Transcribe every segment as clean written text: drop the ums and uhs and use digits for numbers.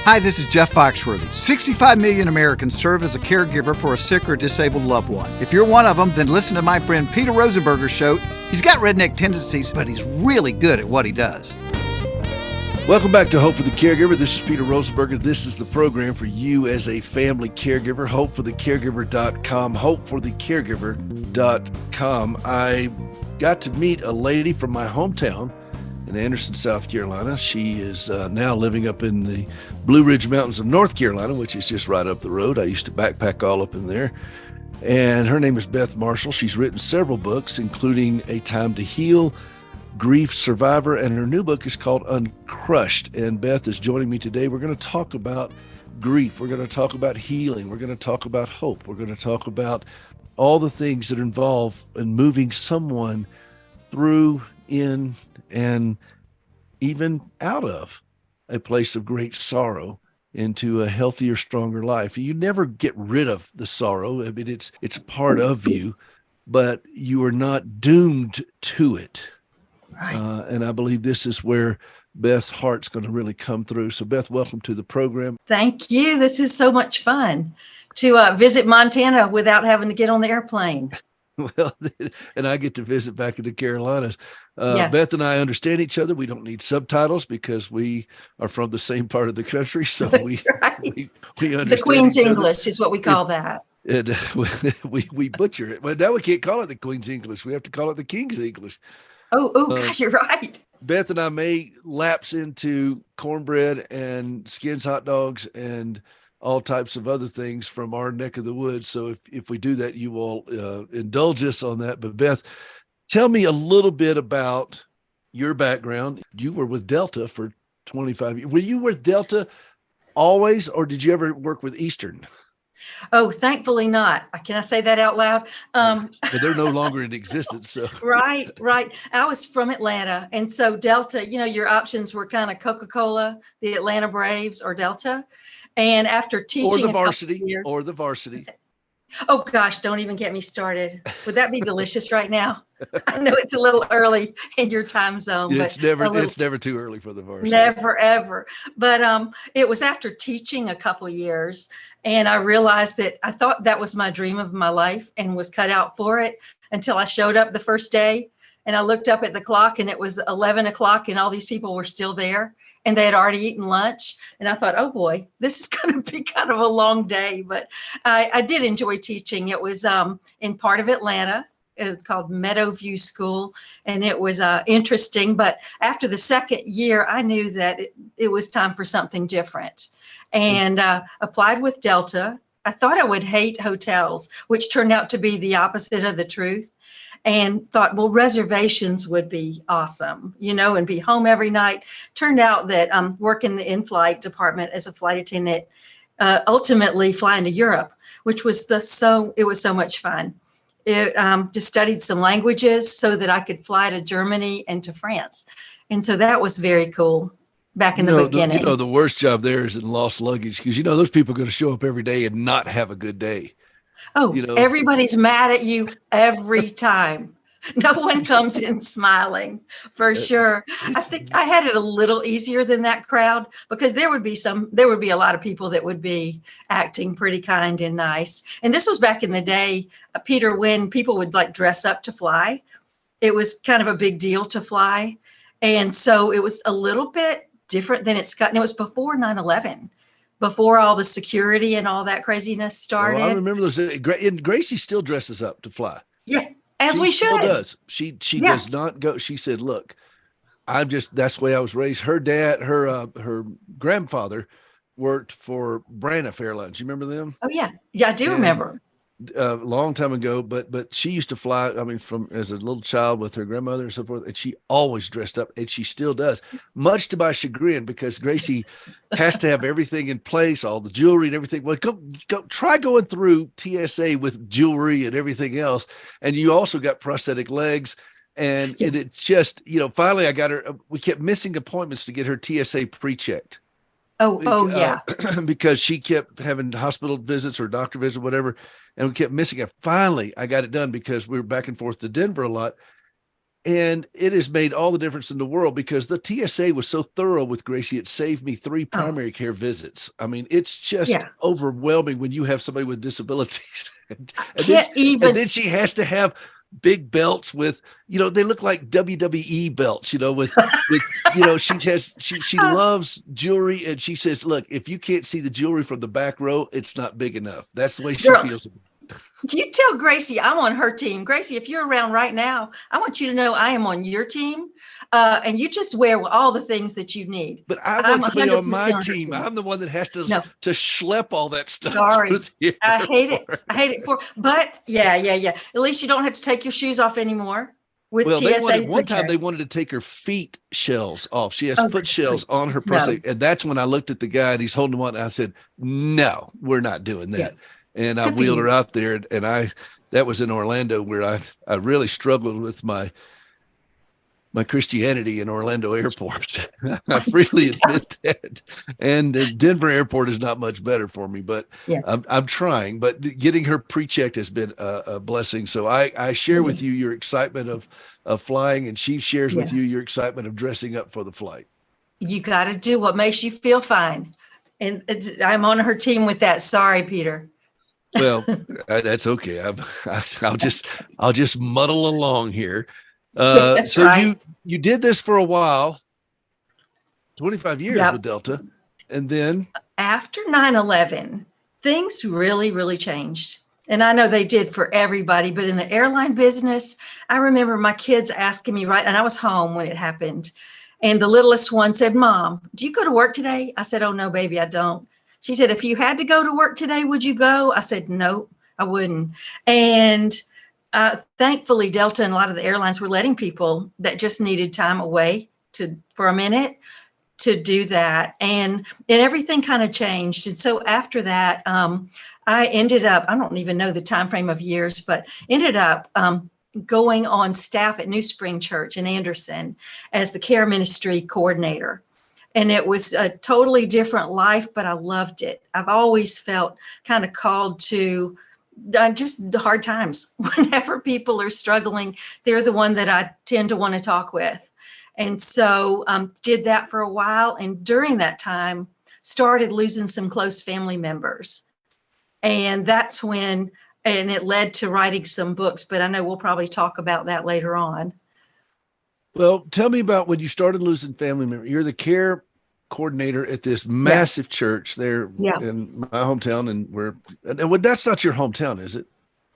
Hi, this is Jeff Foxworthy. 65 million Americans serve as a caregiver for a sick or disabled loved one. If you're one of them, then listen to my friend Peter Rosenberger's show. He's got redneck tendencies, but he's really good at what he does. Welcome back to Hope for the Caregiver. This is Peter Rosenberger. This is the program for you as a family caregiver. HopeForTheCaregiver.com. HopeForTheCaregiver.com. I got to meet a lady from my hometown in Anderson, South Carolina. She is now living up in the Blue Ridge Mountains of North Carolina, which is just right up the road. I used to backpack all up in there. And her name is Beth Marshall. She's written several books, including A Time to Heal, Grief Survivor, and her new book is called Uncrushed. And Beth is joining me today. We're going to talk about grief. We're going to talk about healing. We're going to talk about hope. We're going to talk about all the things that involve in moving someone through, in, and even out of a place of great sorrow into a healthier, stronger life. You never get rid of the sorrow. I mean, it's part of you, but you are not doomed to it. Right. And I believe this is where Beth's heart's going to really come through. So Beth, welcome to the program. Thank you. This is so much fun to visit Montana without having to get on the airplane. Well, and I get to visit back in the Carolinas. Yeah. Beth and I understand each other. We don't need subtitles because we are from the same part of the country. So we understand the Queen's each other. English is what we call that. And we butcher it. Well, now we can't call it the Queen's English. We have to call it the King's English. Oh, God, you're right. Beth and I may lapse into cornbread and Skins hot dogs and all types of other things from our neck of the woods. So if we do that, you will indulge us on that. But Beth, tell me a little bit about your background. You were with Delta for 25 years. Were you with Delta always, or did you ever work with Eastern? Oh, thankfully not. Can I say that out loud? But they're no longer in existence. So Right. I was from Atlanta. And so Delta, your options were kind of Coca-Cola, the Atlanta Braves, or Delta. And after teaching or the varsity. Oh gosh, don't even get me started. Would that be delicious right now? I know it's a little early in your time zone. It's never too early for the varsity. Never, ever. But it was after teaching a couple years, and I realized that I thought that was my dream of my life and was cut out for it until I showed up the first day. And I looked up at the clock and it was 11 o'clock and all these people were still there and they had already eaten lunch. And I thought, oh boy, this is going to be kind of a long day. But I did enjoy teaching. It was in part of Atlanta. It was called Meadowview School. And it was interesting. But after the second year, I knew that it was time for something different and applied with Delta. I thought I would hate hotels, which turned out to be the opposite of the truth. And thought, well, reservations would be awesome, and be home every night. Turned out that work in the in-flight department as a flight attendant, ultimately flying to Europe, which was it was so much fun. It just studied some languages so that I could fly to Germany and to France. And so that was very cool back in the beginning. The worst job there is in lost luggage because, those people are going to show up every day and not have a good day. Oh, everybody's mad at you every time. No one comes in smiling, for sure. I think I had it a little easier than that crowd because there would be a lot of people that would be acting pretty kind and nice. And this was back in the day, Peter, when people would like dress up to fly. It was kind of a big deal to fly. And so it was a little bit different than it's gotten. It was before 9/11. Before all the security and all that craziness started. Well, I remember those. And Gracie still dresses up to fly. Yeah, as we should. She still does. She does not go. She said, look, that's the way I was raised. Her dad, her grandfather worked for Braniff Airlines. You remember them? Oh, yeah. Yeah, I do remember. A long time ago, but she used to fly, from as a little child with her grandmother and so forth, and she always dressed up, and she still does, much to my chagrin, because Gracie has to have everything in place, all the jewelry and everything. Well, go try going through TSA with jewelry and everything else, and you also got prosthetic legs, and it just, finally I got her, we kept missing appointments to get her TSA pre-checked. Yeah. Because she kept having hospital visits or doctor visits or whatever, and we kept missing it. Finally, I got it done because we were back and forth to Denver a lot. And it has made all the difference in the world because the TSA was so thorough with Gracie. It saved me 3 Oh, primary care visits. I mean, it's just yeah. overwhelming when you have somebody with disabilities. and, I and then can't and even. then she has to have big belts with, they look like WWE belts, she loves jewelry, and she says, look, if you can't see the jewelry from the back row, it's not big enough. That's the way she Girl, feels. you tell Gracie I'm on her team. Gracie, if you're around right now, I want you to know I am on your team. And you just wear all the things that you need. But I I'm want somebody on my 100% on her team. team. I'm the one that has to No, schlep all that stuff through sorry. the I hate it. airport. I hate it but yeah. At least you don't have to take your shoes off anymore with Well, TSA one time pre-check. they wanted to take her feet shells off. She has Oh, foot shells on her no. purse. And that's when I looked at the guy and he's holding one. And I said, no, we're not doing Yeah. that. And I Good for wheeled her you. out there, and that was in Orlando, where I really struggled with my Christianity in Orlando airport. I freely admit that. And Denver airport is not much better for me, but Yeah. I'm trying. But getting her pre-checked has been a blessing. So I share with you your excitement of flying, and she shares with Yeah. you your excitement of dressing up for the flight. You got to do what makes you feel fine. And I'm on her team with that. Sorry, Peter. Well, that's okay. I'll just muddle along here. That's So right. you did this for a while, 25 years with Yep. Delta, and then After 9/11, things really, really changed. And I know they did for everybody, but in the airline business, I remember my kids asking me, right, and I was home when it happened. And the littlest one said, Mom, do you go to work today? I said, Oh, no, baby, I don't. She said, If you had to go to work today, would you go? I said, No, I wouldn't. And thankfully, Delta and a lot of the airlines were letting people that just needed time away for a minute to do that, and everything kind of changed. And so after that, I ended up, I don't even know the time frame of years, but ended up going on staff at New Spring Church in Anderson as the care ministry coordinator. And it was a totally different life, but I loved it. I've always felt kind of called to just the hard times. Whenever people are struggling, they're the one that I tend to want to talk with. And so did that for a while. And during that time, started losing some close family members. And that's when, and it led to writing some books, but I know we'll probably talk about that later on. well, tell me about when you started losing family members. You're the care coordinator at this Yeah. massive church there Yeah. in my hometown, and that's not your hometown, is it,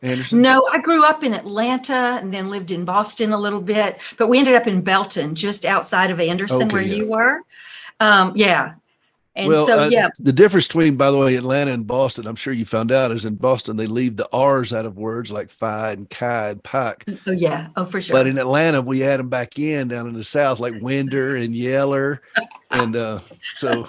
Anderson? No, I grew up in Atlanta and then lived in Boston a little bit, but we ended up in Belton, just outside of Anderson, Okay, where yeah. you were. Yeah. And Well, so, yeah. the difference between, by the way, Atlanta and Boston, I'm sure you found out, is in Boston they leave the R's out of words like fi and chi and pike. Oh, yeah. Oh, for But sure. in Atlanta, we add them back in down in the South, like Winder and Yeller. And so,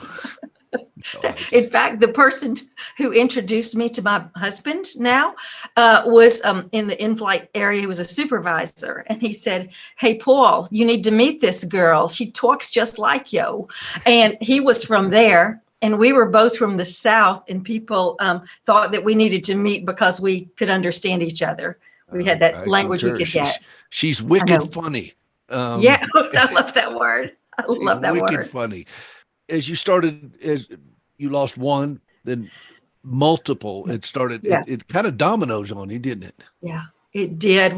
In fact, the person who introduced me to my husband now was in the in-flight area. He was a supervisor, and he said, "Hey, Paul, you need to meet this girl. She talks just like you." And he was from there, and we were both from the South, and people thought that we needed to meet because we could understand each other. We had that I language we concur. could get. She's I wicked know. funny. Yeah, I love that word. I She's love that wicked word. funny. As you lost one, then multiple. Yeah. It kind of dominoes on you, didn't it? Yeah, it did.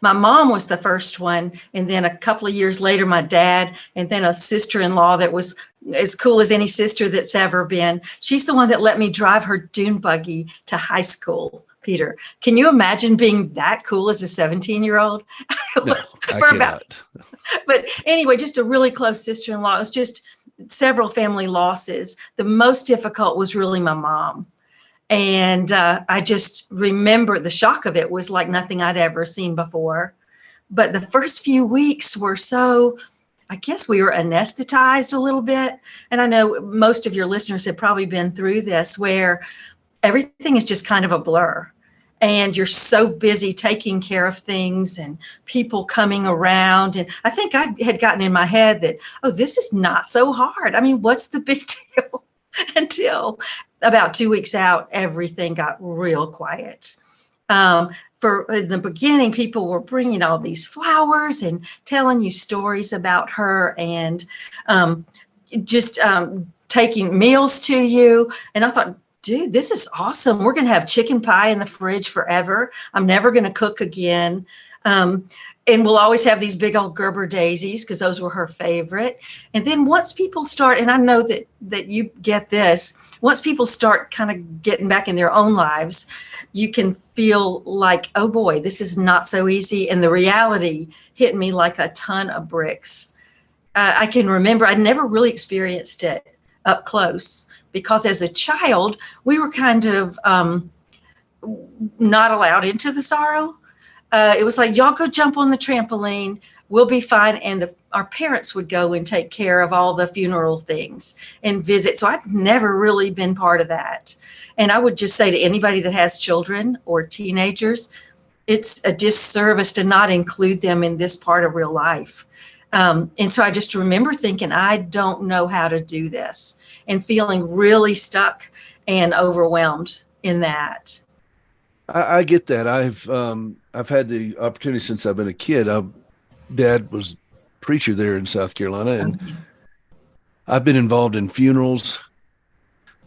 My mom was the first one. And then a couple of years later, my dad, and then a sister-in-law that was as cool as any sister that's ever been. She's the one that let me drive her dune buggy to high school. Peter, can you imagine being that cool as a 17-year-old? No, I For cannot. but anyway, just a really close sister-in-law. It was just several family losses. The most difficult was really my mom. And I just remember the shock of it was like nothing I'd ever seen before. But the first few weeks were so, I guess we were anesthetized a little bit. And I know most of your listeners have probably been through this, where everything is just kind of a blur. And you're so busy taking care of things and people coming around. And I think I had gotten in my head that, oh, this is not so hard. I mean, what's the big deal? Until about 2 weeks out, everything got real quiet. For in the beginning, people were bringing all these flowers and telling you stories about her, and just taking meals to you. And I thought, dude, this is awesome. We're going to have chicken pie in the fridge forever. I'm never going to cook again. And we'll always have these big old Gerber daisies because those were her favorite. And then once people start, and I know that you get this, once people start kind of getting back in their own lives, you can feel like, oh boy, this is not so easy. And the reality hit me like a ton of bricks. I can remember I'd never really experienced it up close because as a child, we were kind of not allowed into the sorrow. It was like, y'all go jump on the trampoline, we'll be fine. And our parents would go and take care of all the funeral things and visit. So I've never really been part of that. And I would just say to anybody that has children or teenagers, it's a disservice to not include them in this part of real life. And so I just remember thinking, I don't know how to do this, and feeling really stuck and overwhelmed in that. I get that. I've had the opportunity since I've been a kid. Dad was preacher there in South Carolina, and I've been involved in funerals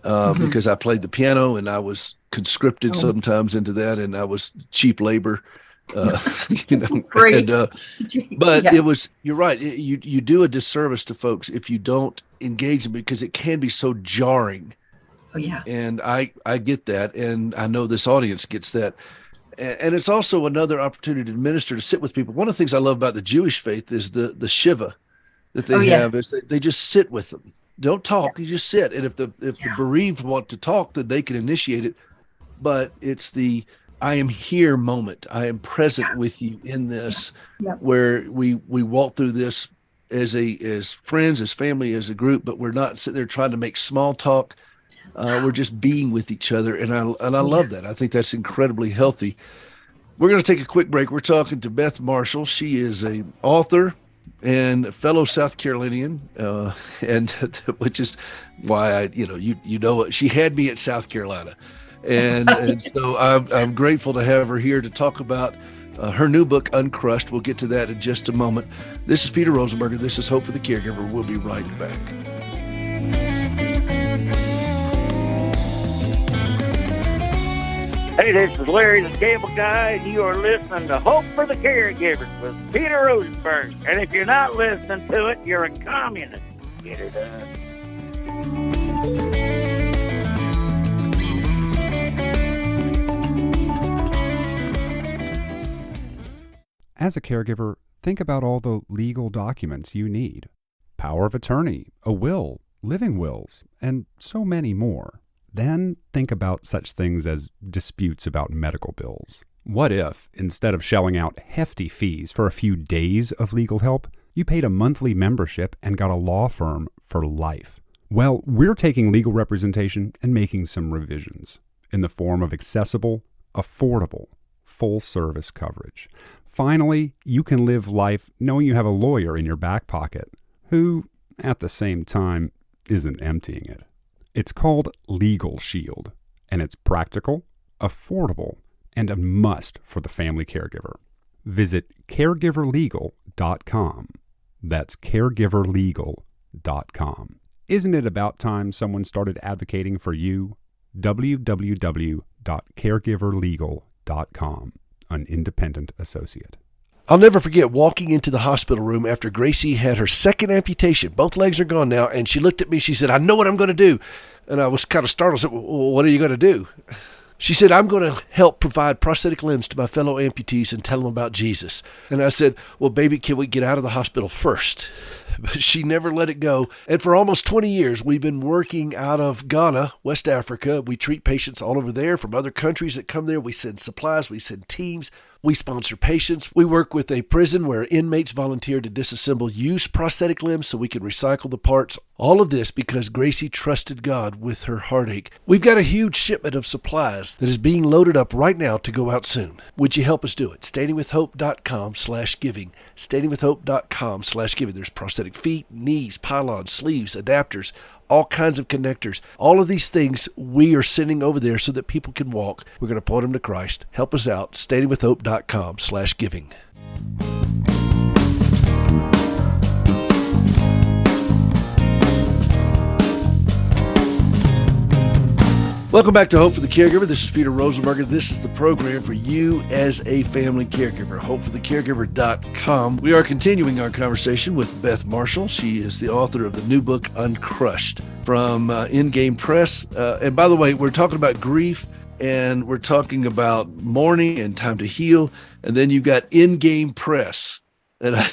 because I played the piano, and I was conscripted sometimes into that, and I was cheap labor. Great. But it was, you're right. You do a disservice to folks if you don't engage them, because it can be so jarring. Oh, yeah. And I get that. And I know this audience gets that. And it's also another opportunity to minister, to sit with people. One of the things I love about the Jewish faith is the Shiva that they have. Is they just sit with them. Don't talk. You just sit. And if the bereaved want to talk, then they can initiate it. But it's the I am here moment. I am present with you in this, where we walk through this as friends, as family, as a group, but we're not sitting there trying to make small talk. We're just being with each other. And I love that. I think that's incredibly healthy. We're going to take a quick break. We're talking to Beth Marshall. She is an author and a fellow South Carolinian, and which is why she had me at South Carolina. And so I'm grateful to have her here to talk about her new book, Uncrushed. We'll get to that in just a moment. This is Peter Rosenberger. This is Hope for the Caregiver. We'll be right back. Hey, this is Larry the Cable Guy, and you are listening to Hope for the Caregiver with Peter Rosenberg. And if you're not listening to it, you're a communist. Get it done. As a caregiver, think about all the legal documents you need. Power of attorney, a will, living wills, and so many more. Then think about such things as disputes about medical bills. What if, instead of shelling out hefty fees for a few days of legal help, you paid a monthly membership and got a law firm for life? Well, we're taking legal representation and making some revisions in the form of accessible, affordable, full-service coverage. Finally, you can live life knowing you have a lawyer in your back pocket who, at the same time, isn't emptying it. It's called Legal Shield, and it's practical, affordable, and a must for the family caregiver. Visit caregiverlegal.com. That's caregiverlegal.com. Isn't it about time someone started advocating for you? www.caregiverlegal.com, an independent associate. I'll never forget walking into the hospital room after Gracie had her second amputation. Both legs are gone now. And she looked at me. She said, I know what I'm going to do. And I was kind of startled. I said, well, what are you going to do? She said, I'm going to help provide prosthetic limbs to my fellow amputees and tell them about Jesus. And I said, well, baby, can we get out of the hospital first? But she never let it go. And for almost 20 years, we've been working out of Ghana, West Africa. We treat patients all over there from other countries that come there. We send supplies. We send teams. We sponsor patients. We work with a prison where inmates volunteer to disassemble used prosthetic limbs so we can recycle the parts. All of this because Gracie trusted God with her heartache. We've got a huge shipment of supplies that is being loaded up right now to go out soon. Would you help us do it? standingwithhope.com/giving. standingwithhope.com/giving. There's prosthetic feet, knees, pylons, sleeves, adapters, all kinds of connectors. All of these things we are sending over there so that people can walk. We're going to point them to Christ. Help us out. standingwithhope.com/giving. Welcome back to Hope for the Caregiver. This is Peter Rosenberger. This is the program for you as a family caregiver, hopeforthecaregiver.com. We are continuing our conversation with Beth Marshall. She is the author of the new book, Uncrushed, from In-Game Press. And by the way, we're talking about grief, and we're talking about mourning and time to heal. And then you've got In-Game Press. And I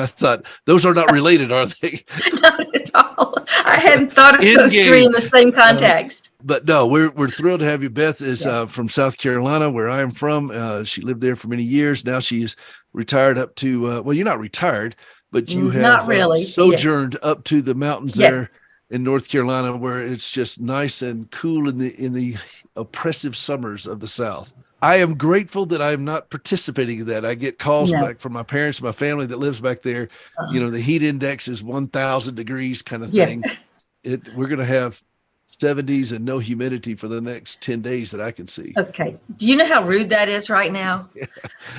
thought, those are not related, are they? Not at all. I hadn't thought of those three in the same context. But no, we're thrilled to have you. Beth is from South Carolina, where I am from. She lived there for many years. Now she is retired up to, well, you're not retired, but you have not really. sojourned up to the mountains there in North Carolina, where it's just nice and cool in the oppressive summers of the South. I am grateful that I'm not participating in that. I get calls back from my parents, my family that lives back there. You know, the heat index is 1,000 degrees kind of thing. We're going to have 70s and no humidity for the next 10 days that I can see. Okay. Do you know how rude that is right now?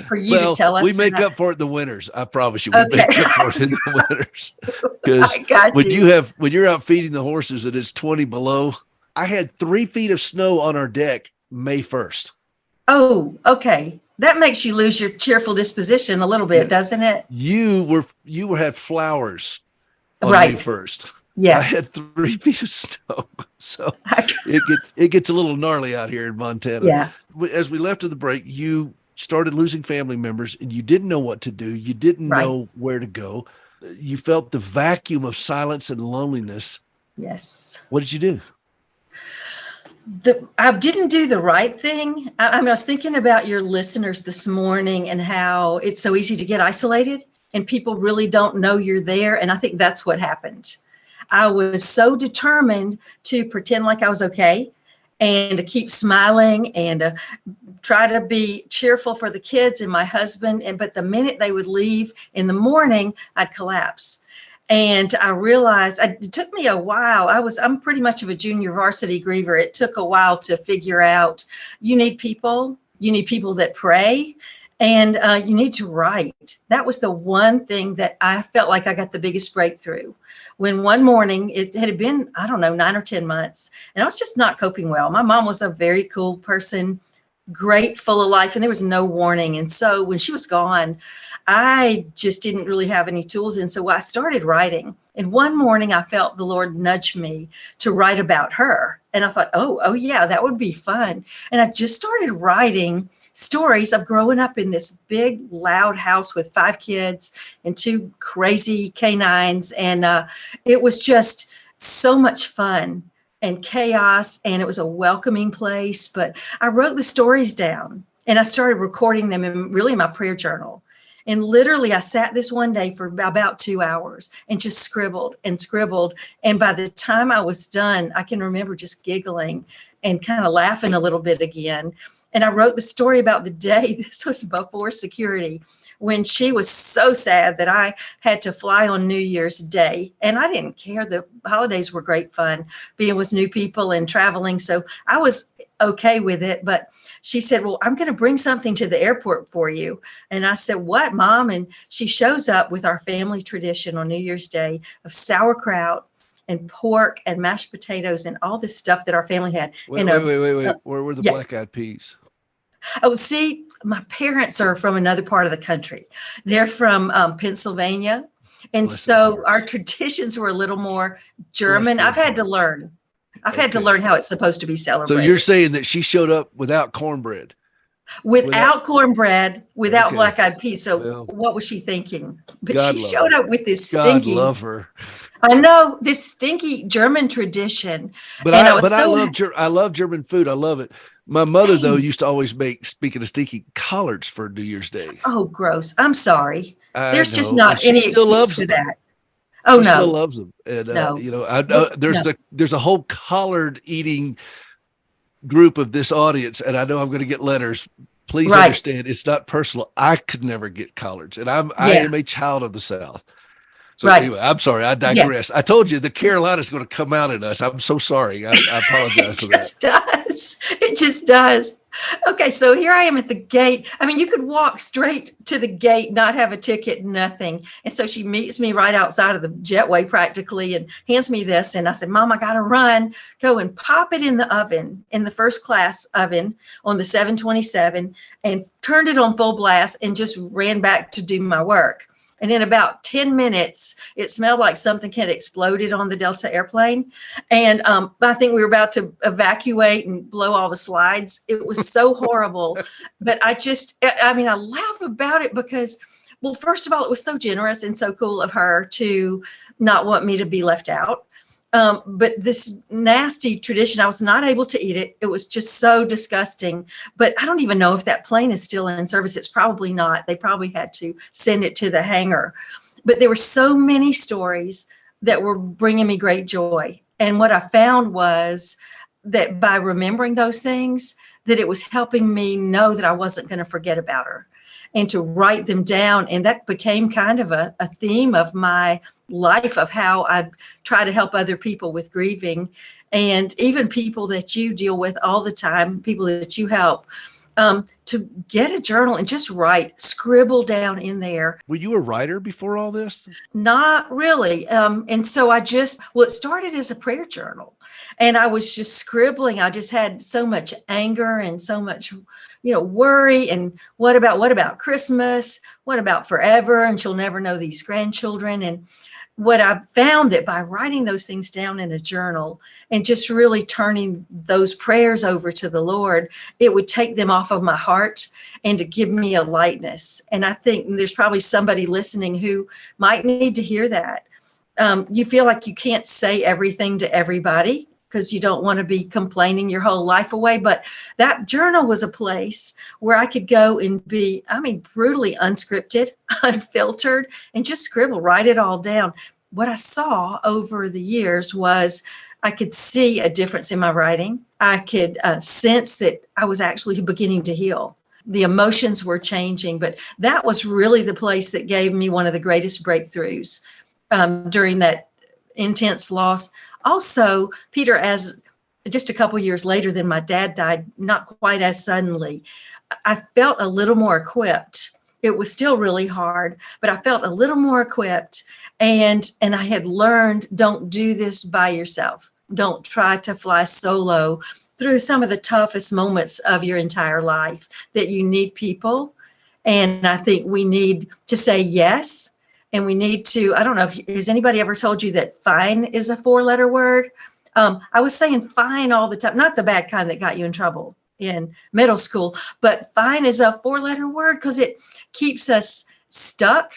For you to tell us? We make up for it in the winters. I promise you. We make up for it in the winters. Because when you're out feeding the horses and it's 20 below, I had 3 feet of snow on our deck May 1st. Oh, okay. That makes you lose your cheerful disposition a little bit, doesn't it? You had flowers on May 1st. Yeah. I had 3 feet of snow. So it gets a little gnarly out here in Montana. Yeah. As we left at the break, you started losing family members and you didn't know what to do. You didn't know where to go. You felt the vacuum of silence and loneliness. Yes. What did you do? I didn't do the right thing. I was thinking about your listeners this morning and how it's so easy to get isolated and people really don't know you're there. And I think that's what happened. I was so determined to pretend like I was okay and to keep smiling and try to be cheerful for the kids and my husband. But the minute they would leave in the morning, I'd collapse. And I realized it took me a while. I'm pretty much of a junior varsity griever. It took a while to figure out you need people that pray, and you need to write. That was the one thing that I felt like I got the biggest breakthrough. When one morning, it had been, 9 or 10 months, and I was just not coping well. My mom was a very cool person, great, full of life, and there was no warning. And so when she was gone, I just didn't really have any tools. And so I started writing. And one morning I felt the Lord nudge me to write about her. And I thought, oh yeah, that would be fun. And I just started writing stories of growing up in this big, loud house with 5 kids and 2 crazy canines. And it was just so much fun and chaos. And it was a welcoming place. But I wrote the stories down and I started recording them in my prayer journal. And literally, I sat this one day for about 2 hours and just scribbled and scribbled. And by the time I was done, I can remember just giggling and kind of laughing a little bit again. And I wrote the story about the day, this was before security, when she was so sad that I had to fly on New Year's Day. And I didn't care. The holidays were great fun, being with new people and traveling. So I was okay with it. But she said, well, I'm going to bring something to the airport for you. And I said, what, Mom? And she shows up with our family tradition on New Year's Day of sauerkraut and pork and mashed potatoes and all this stuff that our family had. Wait. Where were the black-eyed peas? Oh, see, my parents are from another part of the country. They're from Pennsylvania. And so our traditions were a little more German. I've had to learn. I've had to learn how it's supposed to be celebrated. So you're saying that she showed up without cornbread? Without cornbread, without black-eyed peas. So what was she thinking? But she showed up with this stinky. God love her. I know, this stinky German tradition. But I love German food. I love it. My mother, though, used to always make, speaking of stinky, collards for New Year's Day. Oh, gross. I'm sorry. There's just not any excuse for that. Oh, she still loves them. And, there's a whole collard eating group of this audience, and I know I'm going to get letters. Please understand, it's not personal. I could never get collards, and I am a child of the South. So Right. anyway, I'm sorry. I digress. I told you the Carolina's going to come out in us. I'm so sorry. I apologize for that. It just does. It just does. Okay, so here I am at the gate. I mean, you could walk straight to the gate, not have a ticket, nothing. And so she meets me right outside of the jetway practically and hands me this. And I said, Mom, I got to run, go and pop it in the oven, in the first class oven on the 727, and turned it on full blast and just ran back to do my work. And in about 10 minutes, it smelled like something had exploded on the Delta airplane. And I think we were about to evacuate and blow all the slides. It was so horrible. But I laugh about it because, well, first of all, it was so generous and so cool of her to not want me to be left out. But this nasty tradition, I was not able to eat it. It was just so disgusting. But I don't even know if that plane is still in service. It's probably not. They probably had to send it to the hangar. But there were so many stories that were bringing me great joy. And what I found was that by remembering those things, that it was helping me know that I wasn't going to forget about her, and to write them down. And that became kind of a theme of my life, of how I try to help other people with grieving, and even people that you deal with all the time, people that you help, to get a journal and just write, scribble down in there. Were you a writer before all this? Not really. And so it started as a prayer journal, and I was just scribbling. I just had so much anger and so much, worry. And what about Christmas? What about forever? And she'll never know these grandchildren. And what I found, that by writing those things down in a journal and just really turning those prayers over to the Lord, it would take them off of my heart and to give me a lightness. And I think there's probably somebody listening who might need to hear that. You feel like you can't say everything to everybody because you don't want to be complaining your whole life away. But that journal was a place where I could go and be, brutally unscripted, unfiltered, and just scribble, write it all down. What I saw over the years was I could see a difference in my writing. I could sense that I was actually beginning to heal. The emotions were changing, but that was really the place that gave me one of the greatest breakthroughs during that intense loss. Also, Peter, as just a couple years later than my dad died, not quite as suddenly, I felt a little more equipped. It was still really hard, but I felt a little more equipped. And I had learned, don't do this by yourself. Don't try to fly solo through some of the toughest moments of your entire life, that you need people. And I think we need to say yes. And we need to, I don't know, has anybody ever told you that fine is a 4-letter word? I was saying fine all the time, not the bad kind that got you in trouble in middle school, but fine is a 4-letter word because it keeps us stuck.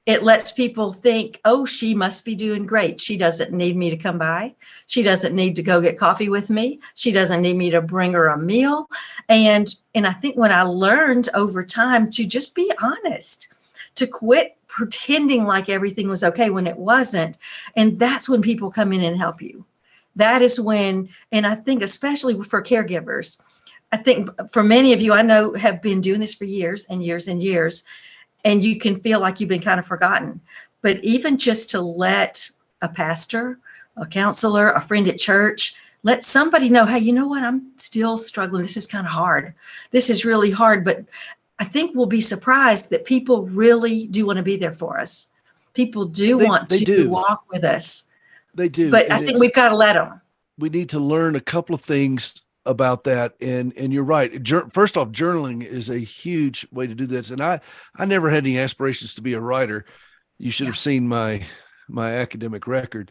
It lets people think, oh, she must be doing great. She doesn't need me to come by. She doesn't need to go get coffee with me. She doesn't need me to bring her a meal. And I think when I learned over time to just be honest, to quit pretending like everything was okay when it wasn't. And that's when people come in and help you. That is when, and I think especially for caregivers, I think for many of you, I know, have been doing this for years and years and years, and you can feel like you've been kind of forgotten. But even just to let a pastor, a counselor, a friend at church, let somebody know, hey, you know what? I'm still struggling. This is kind of hard. This is really hard. But I think we'll be surprised that people really do want to be there for us. People do want to walk with us. They do. But I think we've got to let them. We need to learn a couple of things about that. And you're right. First off, journaling is a huge way to do this. And I never had any aspirations to be a writer. You should have seen my academic record.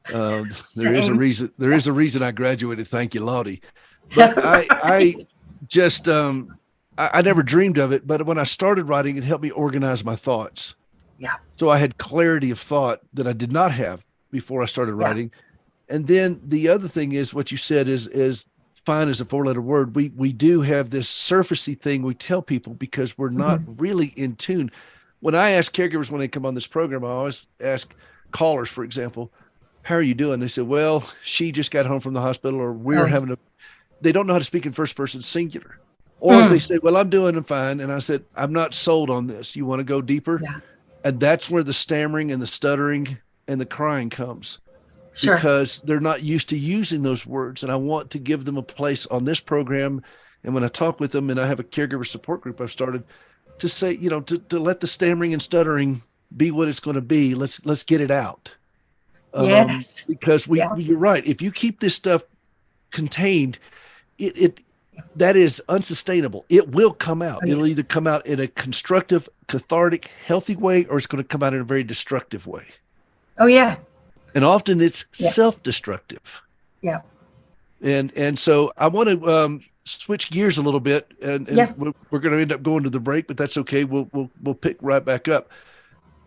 There is a reason I graduated. Thank you, Lottie. But I just, I never dreamed of it, but when I started writing, it helped me organize my thoughts. Yeah. So I had clarity of thought that I did not have before I started writing. And then the other thing is what you said is fine as a 4-letter word. We do have this surfacey thing we tell people because we're not really in tune. When I ask caregivers when they come on this program, I always ask callers, for example, how are you doing? They said, well, she just got home from the hospital, or they don't know how to speak in first person singular. Or if they say, well, I'm doing fine. And I said, I'm not sold on this. You want to go deeper? Yeah. And that's where the stammering and the stuttering and the crying comes. Sure. Because they're not used to using those words. And I want to give them a place on this program. And when I talk with them, and I have a caregiver support group I've started, to say, to let the stammering and stuttering be what it's going to be. Let's get it out. Yes. Because you're right. If you keep this stuff contained, that is unsustainable. It will come out. It'll either come out in a constructive, cathartic, healthy way, or it's going to come out in a very destructive way. Oh yeah. And often it's self-destructive. Yeah. And so I want to switch gears a little bit, and we're going to end up going to the break, but that's okay. We'll pick right back up.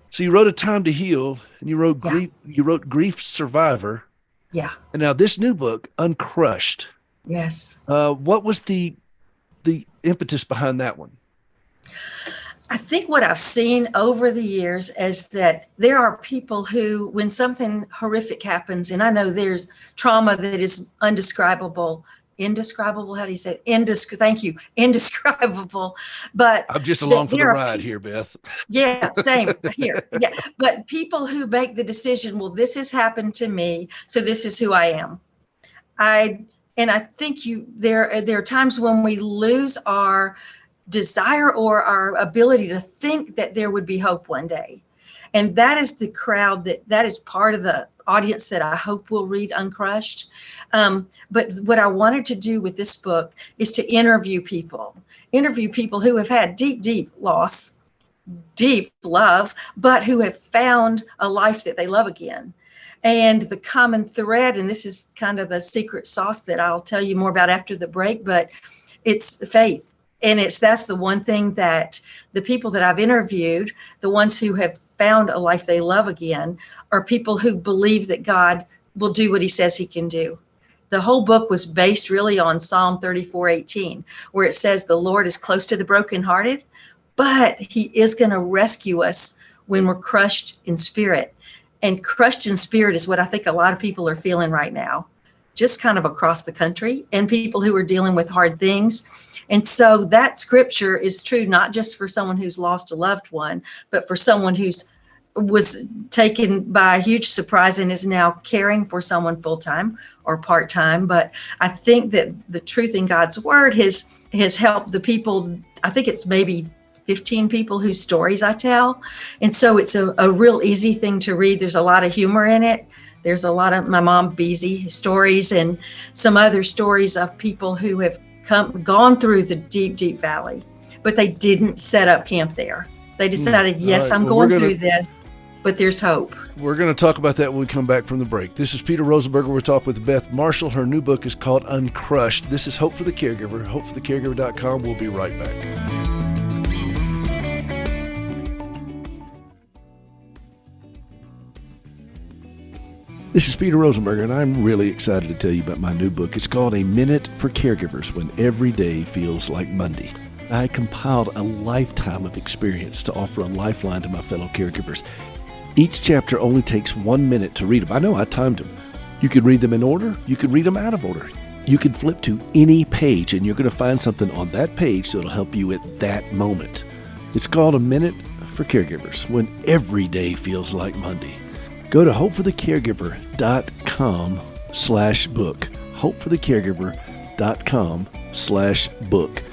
So you wrote A Time to Heal, and you wrote Grief Survivor. Yeah. And now this new book, Uncrushed. Yes. What was the impetus behind that one? I think what I've seen over the years is that there are people who, when something horrific happens, and I know there's trauma that is indescribable. How do you say it? Thank you. Indescribable. But I'm just along for the ride here, Beth. Yeah, same here. Yeah. But people who make the decision, well, this has happened to me, so this is who I am. And I think there are times when we lose our desire or our ability to think that there would be hope one day. And that is the crowd that is part of the audience that I hope will read Uncrushed. But what I wanted to do with this book is to interview people who have had deep, deep loss, deep love, but who have found a life that they love again. And the common thread, and this is kind of the secret sauce that I'll tell you more about after the break, but it's faith. And that's the one thing that the people that I've interviewed, the ones who have found a life they love again, are people who believe that God will do what he says he can do. The whole book was based really on Psalm 34:18, where it says the Lord is close to the brokenhearted, but he is going to rescue us when we're crushed in spirit. And crushed in spirit is what I think a lot of people are feeling right now, just kind of across the country, and people who are dealing with hard things. And so that scripture is true, not just for someone who's lost a loved one, but for someone was taken by a huge surprise and is now caring for someone full-time or part-time. But I think that the truth in God's word has helped the people. I think it's maybe 15 people whose stories I tell. And so it's a real easy thing to read. There's a lot of humor in it. There's a lot of my mom Beezy stories and some other stories of people who have gone through the deep, deep valley, but they didn't set up camp there. They decided, yes, I'm going through this, but there's hope. We're going to talk about that when we come back from the break. This is Peter Rosenberger. We're talking with Beth Marshall. Her new book is called Uncrushed. This is Hope for the Caregiver, hopeforthecaregiver.com. We'll be right back. This is Peter Rosenberger, and I'm really excited to tell you about my new book. It's called A Minute for Caregivers When Every Day Feels Like Monday. I compiled a lifetime of experience to offer a lifeline to my fellow caregivers. Each chapter only takes 1 minute to read them. I know, I timed them. You could read them in order. You could read them out of order. You could flip to any page, and you're going to find something on that page that'll help you at that moment. It's called A Minute for Caregivers When Every Day Feels Like Monday. Go to hopeforthecaregiver.com/book, hopeforthecaregiver.com/book,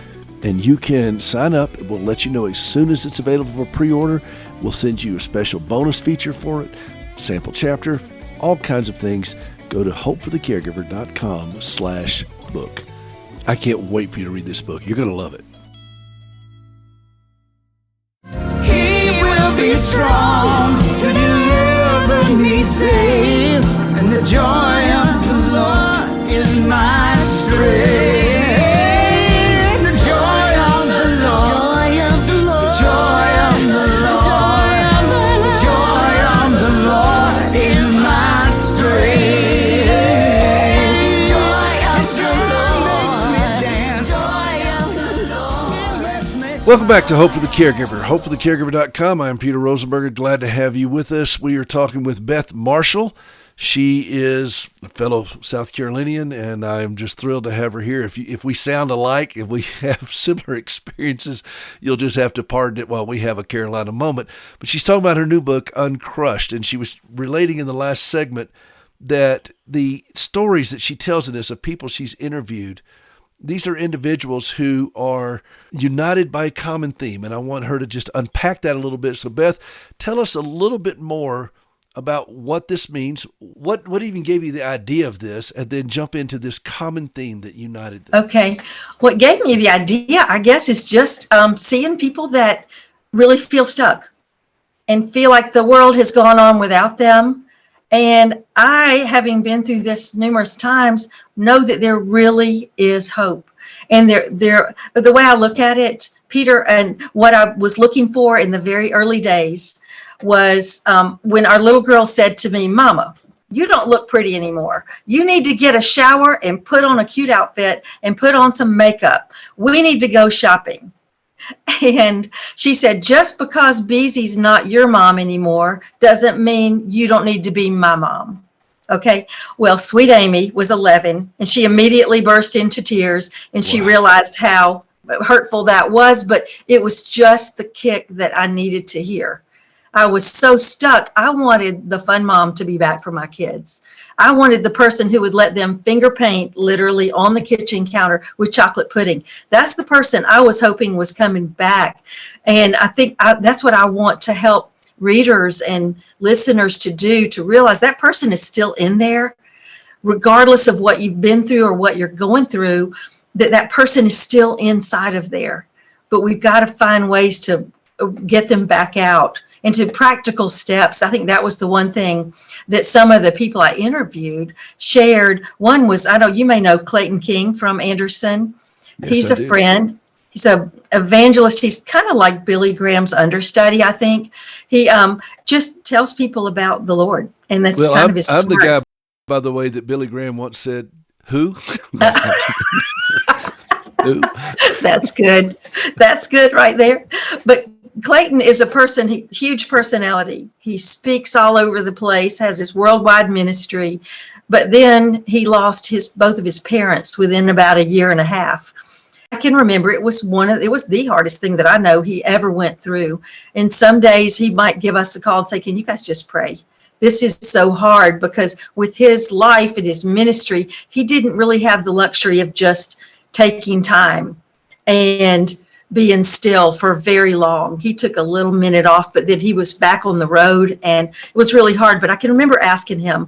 and you can sign up. We'll let you know as soon as it's available for pre-order. We'll send you a special bonus feature for it, sample chapter, all kinds of things. Go to hopeforthecaregiver.com/book. I can't wait for you to read this book. You're going to love it. He will be strong to deliver me safe, and the joy of the Lord is my strength. The joy of the Lord, joy of the Lord, joy of the Lord, joy of the Lord is my strength. Joy of the Lord makes me dance. Joy of the Lord makes me. Welcome back to Hope for the Caregiver, hopeforthecaregiver.com. I'm Peter Rosenberger. Glad to have you with us. We are talking with Beth Marshall. She is a fellow South Carolinian, and I'm just thrilled to have her here. If we sound alike, if we have similar experiences, you'll just have to pardon it while we have a Carolina moment. But she's talking about her new book, Uncrushed, and she was relating in the last segment that the stories that she tells in this of people she's interviewed, these are individuals who are united by a common theme, and I want her to just unpack that a little bit. So, Beth, tell us a little bit more about what this means, what even gave you the idea of this, and then jump into this common theme that united them. Okay. What gave me the idea, I guess, is just seeing people that really feel stuck and feel like the world has gone on without them. And I, having been through this numerous times, know that there really is hope. And the way I look at it, Peter, and what I was looking for in the very early days was when our little girl said to me, "Mama, you don't look pretty anymore. You need to get a shower and put on a cute outfit and put on some makeup. We need to go shopping." And she said, "Just because Beezy's not your mom anymore doesn't mean you don't need to be my mom." Okay. Well, sweet Amy was 11, and she immediately burst into tears, and she realized how hurtful that was, but it was just the kick that I needed to hear. I was so stuck. I wanted the fun mom to be back for my kids. I wanted the person who would let them finger paint literally on the kitchen counter with chocolate pudding. That's the person I was hoping was coming back. And I think that's what I want to help readers and listeners to do, to realize that person is still in there, regardless of what you've been through or what you're going through, that person is still inside of there. But we've got to find ways to get them back out into practical steps. I think that was the one thing that some of the people I interviewed shared. One was, I know you may know Clayton King from Anderson. Yes, He's I a do. friend. He's an evangelist. He's kind of like Billy Graham's understudy, I think. He just tells people about the Lord. And that's kind of his I'm the heart. guy, by the way, that Billy Graham once said, "Who?" Who? That's good. That's good right there. But Clayton is a person, huge personality. He speaks all over the place, has his worldwide ministry, but then he lost both of his parents within about a year and a half. I can remember it was the hardest thing that I know he ever went through. And some days he might give us a call and say, "Can you guys just pray? This is so hard," because with his life and his ministry, he didn't really have the luxury of just taking time and being still for very long. He took a little minute off, but then he was back on the road, and it was really hard. But I can remember asking him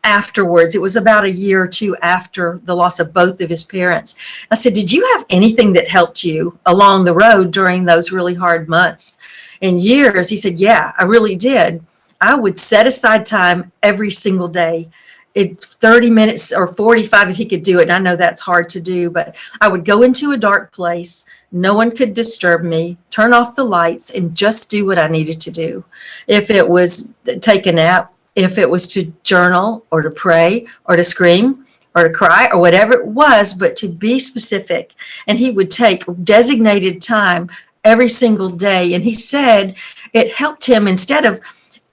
afterwards, it was about a year or two after the loss of both of his parents. I said, "Did you have anything that helped you along the road during those really hard months and years?" He said, "Yeah, I really did. I would set aside time every single day. 30 minutes or 45 if he could do it. And I know that's hard to do, but I would go into a dark place. No one could disturb me, turn off the lights, and just do what I needed to do. If it was take a nap, if it was to journal or to pray or to scream or to cry or whatever it was, but to be specific." And he would take designated time every single day. And he said it helped him, instead of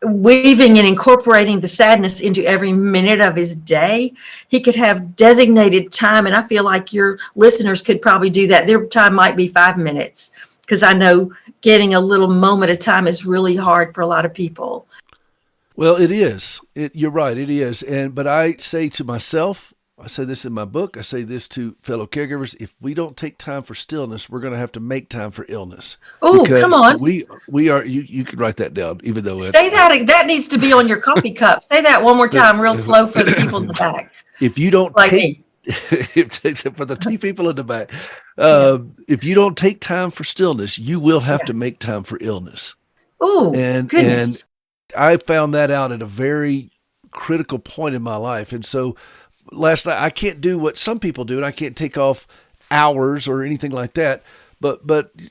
weaving and incorporating the sadness into every minute of his day, he could have designated time. And I feel like your listeners could probably do that. Their time might be 5 minutes, because I know getting a little moment of time is really hard for a lot of people. Well, it is. You're right. It is. But I say to myself, I say this in my book, I say this to fellow caregivers: if we don't take time for stillness, we're going to have to make time for illness. Oh, come on. We are, you can write that down, even though Say that needs to be on your coffee cup. Say that one more time, real slow for the people in the back. If you don't like take, me. for the two people in the back, if you don't take time for stillness, you will have to make time for illness. Oh, and goodness. I found that out at a very critical point in my life. And so last night, I can't do what some people do, and I can't take off hours or anything like that. But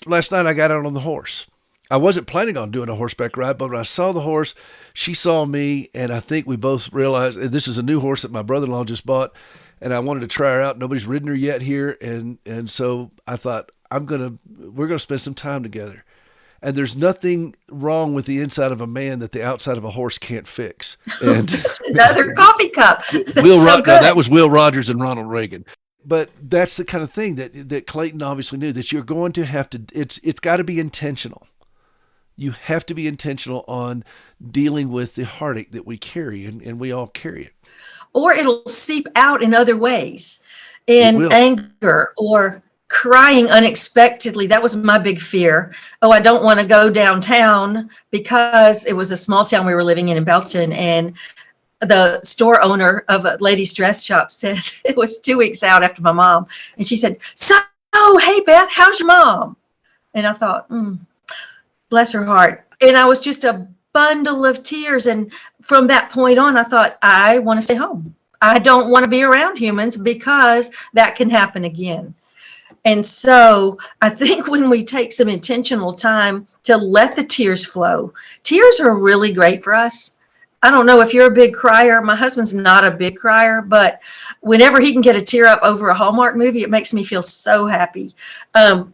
last night I got out on the horse. I wasn't planning on doing a horseback ride, but when I saw the horse, she saw me, and I think we both realized, and this is a new horse that my brother-in-law just bought, and I wanted to try her out. Nobody's ridden her yet here, and so I thought we're gonna spend some time together. And there's nothing wrong with the inside of a man that the outside of a horse can't fix. And Another coffee cup. That's Now, good. that was Will Rogers and Ronald Reagan. But that's the kind of thing that Clayton obviously knew, that you're going to have to, it's got to be intentional. You have to be intentional on dealing with the heartache that we carry, and we all carry it. Or it'll seep out in other ways, in anger or crying unexpectedly. That was my big fear. Oh, I don't want to go downtown, because it was a small town we were living in Belton, and the store owner of a ladies' dress shop said, it was 2 weeks out after my mom, and she said, "So, hey Beth, how's your mom?" And I thought, bless her heart. And I was just a bundle of tears. And from that point on, I thought, I want to stay home. I don't want to be around humans, because that can happen again. And so I think when we take some intentional time to let the tears flow, tears are really great for us. I don't know if you're a big crier. My husband's not a big crier, but whenever he can get a tear up over a Hallmark movie, it makes me feel so happy,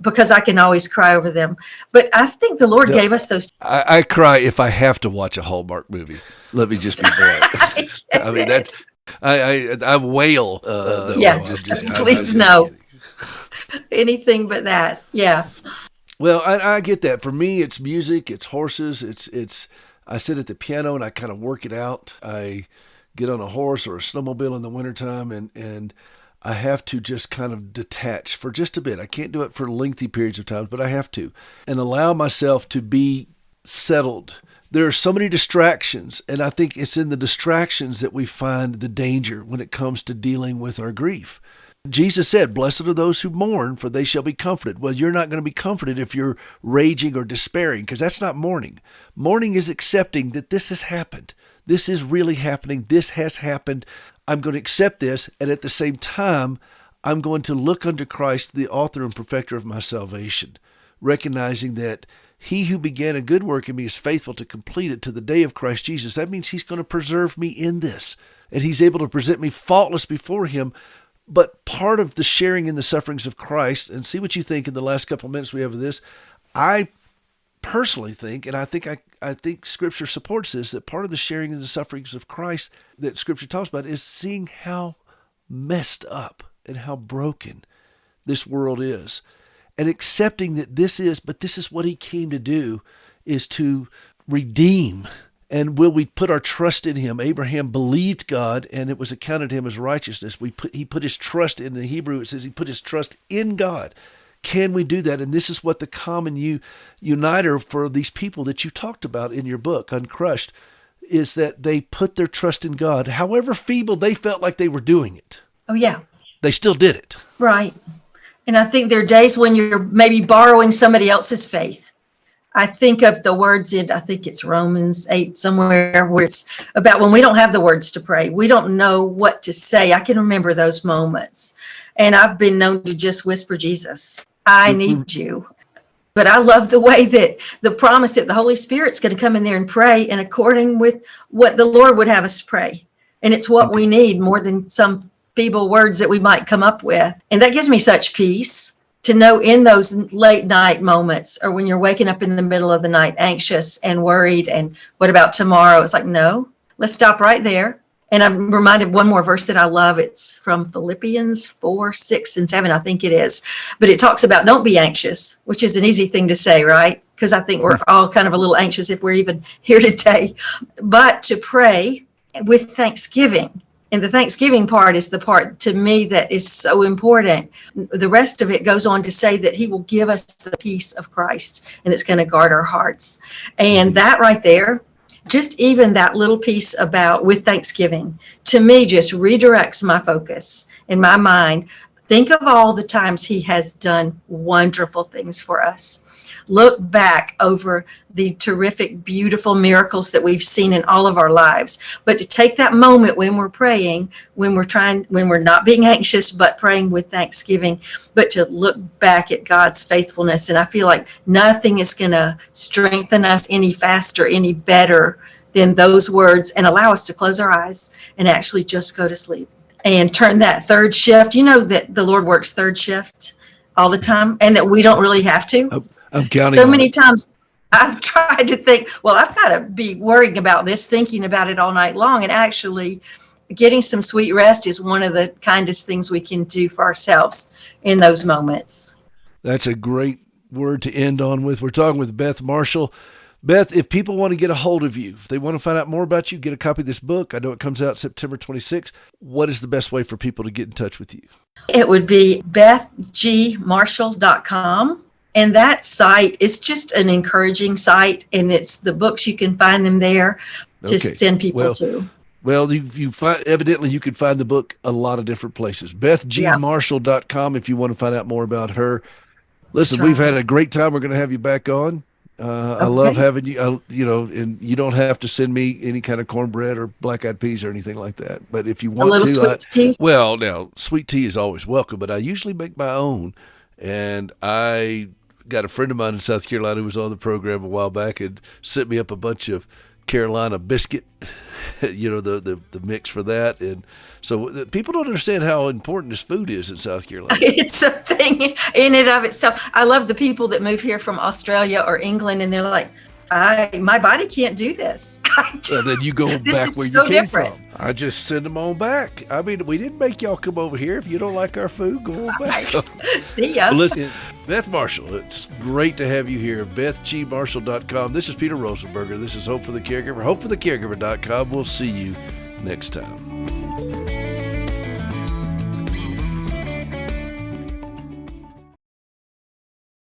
because I can always cry over them. But I think the Lord gave us those. I cry if I have to watch a Hallmark movie. Let me just be blunt. I mean, that's, I wail. Please no. Anything but that. Yeah. Well, I get that. For me, it's music, it's horses, it's I sit at the piano and I kind of work it out. I get on a horse or a snowmobile in the wintertime, and I have to just kind of detach for just a bit. I can't do it for lengthy periods of time, but I have to, and allow myself to be settled. There are so many distractions, and I think it's in the distractions that we find the danger when it comes to dealing with our grief. Jesus said, "Blessed are those who mourn, for they shall be comforted." Well, you're not going to be comforted if you're raging or despairing, because that's not mourning. Mourning is accepting that this has happened. This is really happening. This has happened. I'm going to accept this, and at the same time, I'm going to look unto Christ, the author and perfecter of my salvation, recognizing that he who began a good work in me is faithful to complete it to the day of Christ Jesus. That means he's going to preserve me in this, and he's able to present me faultless before him. But part of the sharing in the sufferings of Christ, and see what you think in the last couple of minutes we have of this, I personally think, and I think Scripture supports this, that part of the sharing in the sufferings of Christ that Scripture talks about is seeing how messed up and how broken this world is, and accepting that this is what he came to do, is to redeem. And will we put our trust in him? Abraham believed God, and it was accounted to him as righteousness. He put his trust in the Hebrew. It says he put his trust in God. Can we do that? And this is what the common uniter for these people that you talked about in your book, Uncrushed, is that they put their trust in God. However feeble they felt like they were doing it. Oh, yeah. They still did it. Right. And I think there are days when you're maybe borrowing somebody else's faith. I think of the words in, I think it's Romans 8 somewhere, where it's about when we don't have the words to pray. We don't know what to say. I can remember those moments. And I've been known to just whisper, "Jesus, I need you." But I love the way that the promise that the Holy Spirit's going to come in there and pray, and according with what the Lord would have us pray. And it's what we need more than some feeble words that we might come up with. And that gives me such peace. To know in those late night moments, or when you're waking up in the middle of the night, anxious and worried, and what about tomorrow? It's like, no, let's stop right there. And I'm reminded of one more verse that I love. It's from Philippians 4, 6, and 7, I think it is. But it talks about don't be anxious, which is an easy thing to say, right? Because I think we're all kind of a little anxious if we're even here today. But to pray with thanksgiving. And the Thanksgiving part is the part to me that is so important. The rest of it goes on to say that he will give us the peace of Christ, and it's going to guard our hearts. And that right there, just even that little piece about with Thanksgiving, to me just redirects my focus in my mind. Think of all the times he has done wonderful things for us. Look back over the terrific, beautiful miracles that we've seen in all of our lives. But to take that moment when we're praying, when we're not being anxious, but praying with thanksgiving, but to look back at God's faithfulness. And I feel like nothing is going to strengthen us any faster, any better than those words, and allow us to close our eyes and actually just go to sleep and turn that third shift. You know that the Lord works third shift all the time, and that we don't really have to. I'm counting so on many it. times. I've tried to think, well, I've got to be worrying about this, thinking about it all night long. And actually, getting some sweet rest is one of the kindest things we can do for ourselves in those moments. That's a great word to end on with. We're talking with Beth Marshall. Beth, if people want to get a hold of you, if they want to find out more about you, get a copy of this book. I know it comes out September 26th. What is the best way for people to get in touch with you? It would be bethgmarshall.com. And that site is just an encouraging site, and it's the books, you can find them there to send people to. Well, evidently you can find the book a lot of different places. BethGMarshall.com if you want to find out more about her. Listen, we've had a great time. We're going to have you back on. I love having you, and you don't have to send me any kind of cornbread or black-eyed peas or anything like that. But if you want sweet tea. Well, now, sweet tea is always welcome, but I usually make my own. And I got a friend of mine in South Carolina who was on the program a while back and sent me up a bunch of Carolina biscuit, the mix for that. And so people don't understand how important this food is in South Carolina. It's a thing in and of itself. I love the people that move here from Australia or England, and they're like, my body can't do this. Then you go back where you came from. I just send them on back. I mean, we didn't make y'all come over here. If you don't like our food, go on back. See ya. Well, listen, Beth Marshall, it's great to have you here. BethGMarshall.com. This is Peter Rosenberger. This is Hope for the Caregiver. HopeForTheCaregiver.com. We'll see you next time.